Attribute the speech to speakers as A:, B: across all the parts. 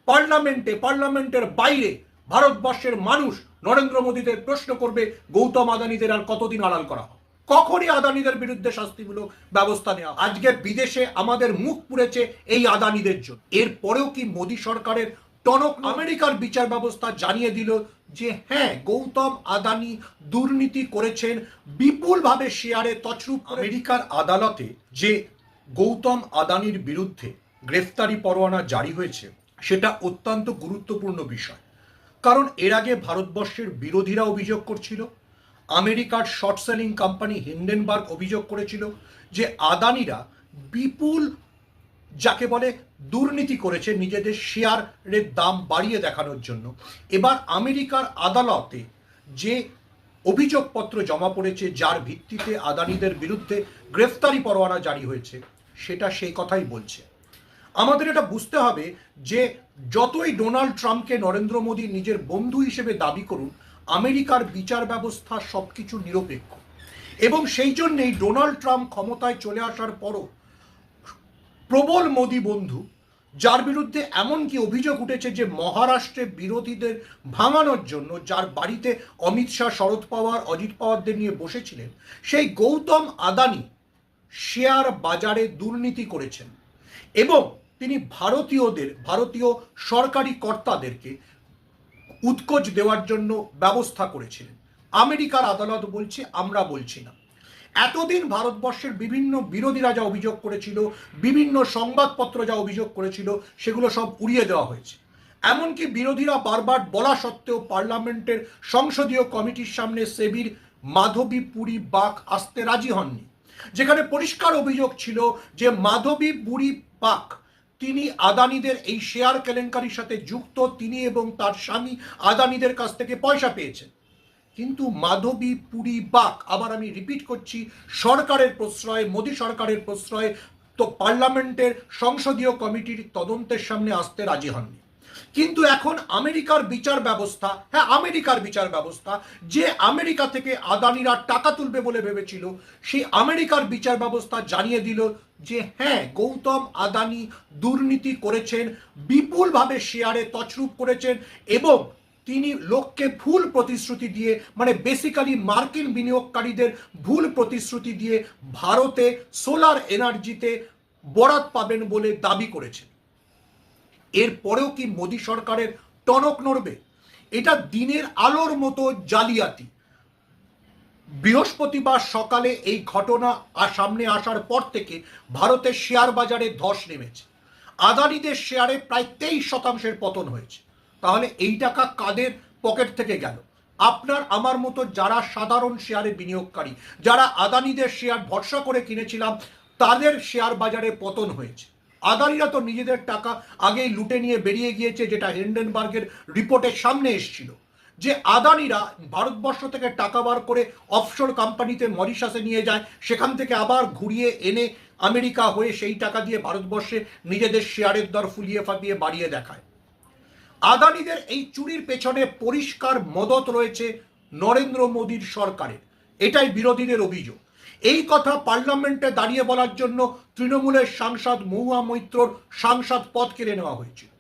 A: পার্লামেন্টের বাইরে ভারতবর্ষের মানুষ নরেন্দ্র মোদীদের প্রশ্ন করবে গৌতম আদানিদের আর কতদিন আড়াল করা হবে, কখনই আদানিদের বিরুদ্ধে শাস্তিমূলক ব্যবস্থা নেওয়া। আজকে বিদেশে আমাদের মুখ পুড়েছে এই আদানিদের জন্য। এরপরেও কি মোদী সরকারের টনক আমেরিকার বিচার ব্যবস্থা জানিয়ে দিল যে হ্যাঁ, গৌতম আদানি দুর্নীতি করেছেন, বিপুলভাবে শেয়ারে তছরূপ। আমেরিকার আদালতে যে গৌতম আদানির বিরুদ্ধে গ্রেফতারি পরোয়ানা জারি হয়েছে সেটা অত্যন্ত গুরুত্বপূর্ণ বিষয়। কারণ এর আগে ভারতবর্ষের বিরোধীরা অভিযোগ করছিল, আমেরিকার শর্ট সেলিং কোম্পানি হিন্ডেনবার্গ অভিযোগ করেছিল যে আদানিরা বিপুল যাকে বলে দুর্নীতি করেছে নিজেদের শেয়ারের দাম বাড়িয়ে দেখানোর জন্য। এবার আমেরিকার আদালতে যে অভিযোগপত্র জমা পড়েছে, যার ভিত্তিতে আদানিদের বিরুদ্ধে গ্রেফতারি পরোয়ানা জারি হয়েছে, সেটা সেই কথাই বলছে। আমাদের এটা বুঝতে হবে যে যতই ডোনাল্ড ট্রাম্পকে নরেন্দ্র মোদী নিজের বন্ধু হিসেবে দাবি করুন, আমেরিকার বিচার ব্যবস্থা সবকিছু নিরপেক্ষ। এবং সেই জন্যেই ডোনাল্ড ট্রাম্প ক্ষমতায় চলে আসার পরও প্রবল মোদী বন্ধু, যার বিরুদ্ধে এমনকি অভিযোগ উঠেছে যে মহারাষ্ট্রে বিরোধীদের ভাঙানোর জন্য যার বাড়িতে অমিত শাহ, শরদ পাওয়ার, অজিত পাওয়ারদের নিয়ে বসেছিলেন, সেই গৌতম আদানি শেয়ার বাজারে দুর্নীতি করেছেন এবং তিনি ভারতীয় সরকারি কর্তাদেরকে উৎকোচ দেওয়ার জন্য ব্যবস্থা করেছিলেন। আমেরিকার আদালত বলছে, আমরা বলছি না। এতদিন ভারতবর্ষের বিভিন্ন বিরোধীরা যা অভিযোগ করেছিল, বিভিন্ন সংবাদপত্র যা অভিযোগ করেছিল, সেগুলো সব উড়িয়ে দেওয়া হয়েছে। এমনকি বিরোধীরা বারবার বলা সত্ত্বেও পার্লামেন্টের সংসদীয় কমিটির সামনে সেবির মাধবী পুরী বাক আসতে রাজি হননি, যেখানে পরিষ্কার অভিযোগ ছিল যে মাধবী পুরী বাক তিনি আদানিদের এই শেয়ার কেলেঙ্কারির সাথে যুক্ত, তিনি এবং তার স্বামী আদানিদের কাছ থেকে পয়সা পেয়েছেন। কিন্তু মাধবী পুরী বাক, আবার আমি রিপিট করছি, সরকারের প্রশ্রয়ে, মোদী সরকারের প্রশ্রয়ে তো পার্লামেন্টের সংসদীয় কমিটির তদন্তের সামনে আসতে রাজি হননি। কিন্তু এখন আমেরিকার বিচার ব্যবস্থা, হ্যাঁ আমেরিকার বিচার ব্যবস্থা, যে আমেরিকা থেকে আদানিরা টাকা তুলবে বলে ভেবেছিল, সেই আমেরিকার বিচার ব্যবস্থা জানিয়ে দিল যে হ্যাঁ, গৌতম আদানি দুর্নীতি করেছেন, বিপুলভাবে শেয়ারে তছরূপ করেছেন এবং তিনি লোককে ভুল প্রতিশ্রুতি দিয়ে, মানে বেসিক্যালি মার্কিন বিনিয়োগকারীদের ভুল প্রতিশ্রুতি দিয়ে ভারতে সোলার এনার্জিতে বরাত পাবেন বলে দাবি করেছেন। এরপরেও কি মোদী সরকারের টনক নড়বে? এটা দিনের আলোর মতো জালিয়াতি। বৃহস্পতিবার সকালে এই ঘটনা সামনে আসার পর থেকে ভারতের শেয়ার বাজারে ধস নেমেছে। আদানিদের শেয়ারে প্রায় 23% পতন হয়েছে। তাহলে এই টাকা কাদের পকেট থেকে গেল? আপনার আমার মতো যারা সাধারণ শেয়ারে বিনিয়োগকারী, যারা আদানিদের শেয়ার ভরসা করে কিনেছিলাম, তাদের শেয়ার বাজারে পতন হয়েছে। আদানিরা তো নিজেদের টাকা আগেই লুটে নিয়ে বেরিয়ে গিয়েছে, যেটা হিন্ডেনবার্গের রিপোর্টের সামনে এসেছিল যে আদানিরা ভারতবর্ষ থেকে টাকা বার করে অফশোর কোম্পানিতে মরিশাসে নিয়ে যায়, সেখান থেকে আবার ঘুরিয়ে এনে আমেরিকা হয়ে সেই টাকা দিয়ে ভারতবর্ষে নিজেদের শেয়ারের দর ফুলিয়ে ফাটিয়ে বাড়িয়ে দেখায়। আদানিদের এই চুরির পেছনে পরিষ্কার মদত রয়েছে নরেন্দ্র মোদীর সরকারের, এটাই বিরোধীদের অভিযোগ। এই কথা পার্লামেন্টে দাঁড়িয়ে বলার জন্য তৃণমূলের সাংসদ মহুয়া মৈত্রর সাংসদ পদ কেড়ে নেওয়া হয়েছিল,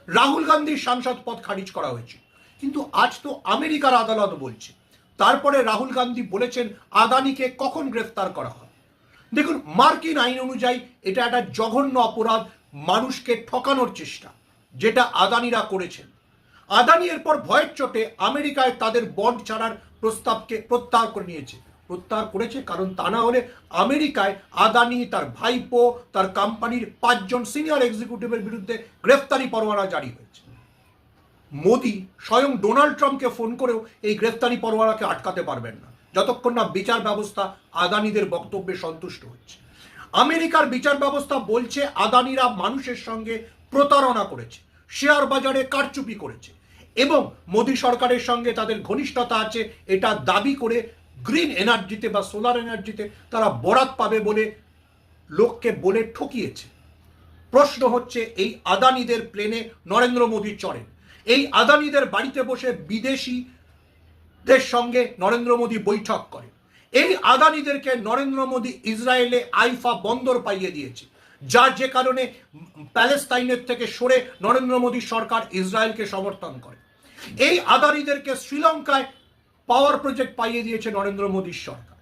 A: রাহুল গান্ধীর সাংসদ পদ খারিজ করা হয়েছিল। কিন্তু আজ তো আমেরিকার আদালত বলছে। তারপরে রাহুল গান্ধী বলেছেন আদানিকে কখন গ্রেফতার করা হয়। দেখুন, মার্কিন আইন অনুযায়ী এটা একটা জঘন্য অপরাধ, মানুষকে ঠকানোর চেষ্টা, যেটা আদানিরা করেছেন। আদানি এরপর ভয়ের চোটে আমেরিকায় তাদের বন্ড ছাড়ার প্রস্তাবকে প্রত্যাহার করেছে, কারণ তা না হলে আমেরিকায় আদানি, তার ভাইপো, তার কোম্পানির 5 জন সিনিয়র এক্সিকিউটিভের বিরুদ্ধে গ্রেফতারি পরোয়ানা জারি হয়েছে। মোদি স্বয়ং ডোনাল্ড ট্রাম্পকে ফোন করেও এই গ্রেফতারি পরোয়ানাকে আটকাতে পারবেন না, যতক্ষণ না বিচার ব্যবস্থা আদানিদের বক্তব্যে সন্তুষ্ট হচ্ছে। আমেরিকার বিচার ব্যবস্থা বলছে আদানিরা মানুষের সঙ্গে প্রতারণা করেছে, শেয়ার বাজারে কারচুপি করেছে এবং মোদী সরকারের সঙ্গে তাদের ঘনিষ্ঠতা আছে, এটা দাবি করে গ্রিন এনার্জিতে বা সোলার এনার্জিতে তারা বরাত পাবে বলে লোককে বলে ঠকিয়েছে। প্রশ্ন হচ্ছে, এই আদানিদের প্লেনে নরেন্দ্র মোদী চড়েন, এই আদানিদের বাড়িতে বসে বিদেশিদের সঙ্গে নরেন্দ্র মোদী বৈঠক করেন, এই আদানিদেরকে নরেন্দ্র মোদী ইসরায়েলে আইফা বন্দর পাইয়ে দিয়েছে, যার যে কারণে প্যালেস্তাইনের থেকে সরে নরেন্দ্র মোদীর সরকার ইসরায়েলকে সমর্থন করে। এই আদানিদেরকে শ্রীলঙ্কায় পাওয়ার প্রজেক্ট পাইয়ে দিয়েছে নরেন্দ্র মোদীর সরকার।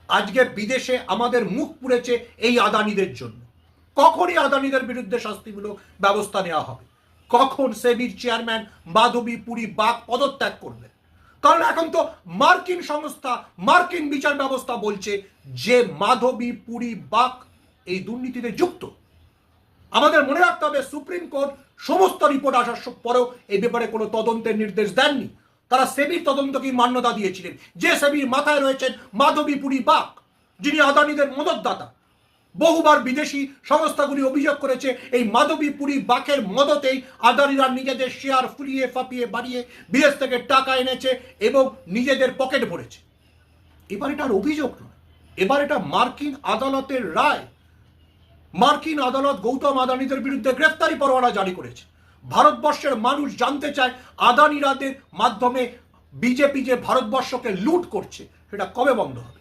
A: আজকে বিদেশে আমাদের মুখ পুড়েছে এই আদানিদের জন্য। কখনই আদানিদের বিরুদ্ধে শাস্তিমূলক ব্যবস্থা নেওয়া হবে? কখন সেবির চেয়ারম্যান মাধবী পুরী বাগ পদত্যাগ করবেন? কারণ এখন তো মার্কিন সংস্থা, মার্কিন বিচার ব্যবস্থা বলছে যে মাধবী পুরী বাগ এই দুর্নীতিতে যুক্ত। আমাদের মনে রাখতে হবে, সুপ্রিম কোর্ট সমস্ত রিপোর্ট আসার পরেও এই ব্যাপারে কোনো তদন্তের নির্দেশ দেননি। তারা সেবির তদন্তকে মান্যতা দিয়েছিলেন, যে সেবির মাথায় রয়েছেন মাধবী পুরী বাগ, যিনি আদানিদের মদতদাতা। বহুবার বিদেশি সংস্থাগুলি অভিযোগ করেছে এই মাধবী পুরী বাকের মদতেই আদানিরা নিজেদের শেয়ার ফুলিয়ে ফাপিয়ে বাড়িয়ে বিদেশ থেকে টাকা এনেছে এবং নিজেদের পকেট ভরেছে। এবার এটার অভিযোগ নয়, এবার এটা মার্কিন আদালতের রায়। মার্কিন আদালত গৌতম আদানিদের বিরুদ্ধে গ্রেফতারি পরোয়ানা জারি করেছে। ভারতবর্ষের মানুষ জানতে চায় আদানিরাদের মাধ্যমে বিজেপি যে ভারতবর্ষকে লুট করছে সেটা কবে বন্ধ হবে?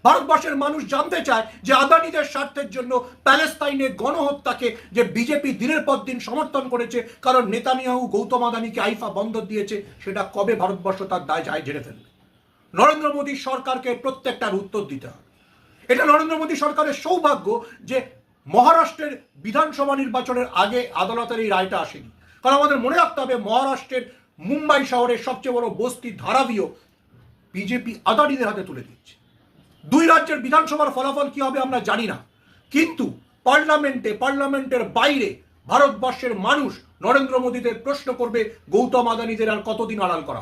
A: ভারতবর্ষের মানুষ জানতে চায় যে আদানিদের স্বার্থের জন্য প্যালেস্তাইনের গণহত্যাকে যে বিজেপি দিনের পর দিন সমর্থন করেছে কারণ নেতানিয়াহু গৌতম আদানিকে আইফা বন্দর দিয়েছে, সেটা কবে ভারতবর্ষ তার দায় যায় ঝেড়ে ফেলবে? নরেন্দ্র মোদী সরকারকে প্রত্যেকটার উত্তর দিতে হবে। এটা নরেন্দ্র মোদী সরকারের সৌভাগ্য যে মহারাষ্ট্রের বিধানসভা নির্বাচনের আগে আদালতের এই রায়টা আসেনি। কারণ আমাদের মনে রাখতে হবে, মহারাষ্ট্রের মুম্বাই শহরের সবচেয়ে বড় বস্তি ধারাভিও বিজেপি আদানিদের হাতে তুলে দিচ্ছে। দুই রাজ্যের বিধানসভার ফলাফল কি হবে আমরা জানি না, কিন্তু পার্লামেন্টের বাইরে ভারতবর্ষের মানুষ নরেন্দ্র মোদীদের প্রশ্ন করবে গৌতম আদানিদের আর কতদিন আড়াল করা।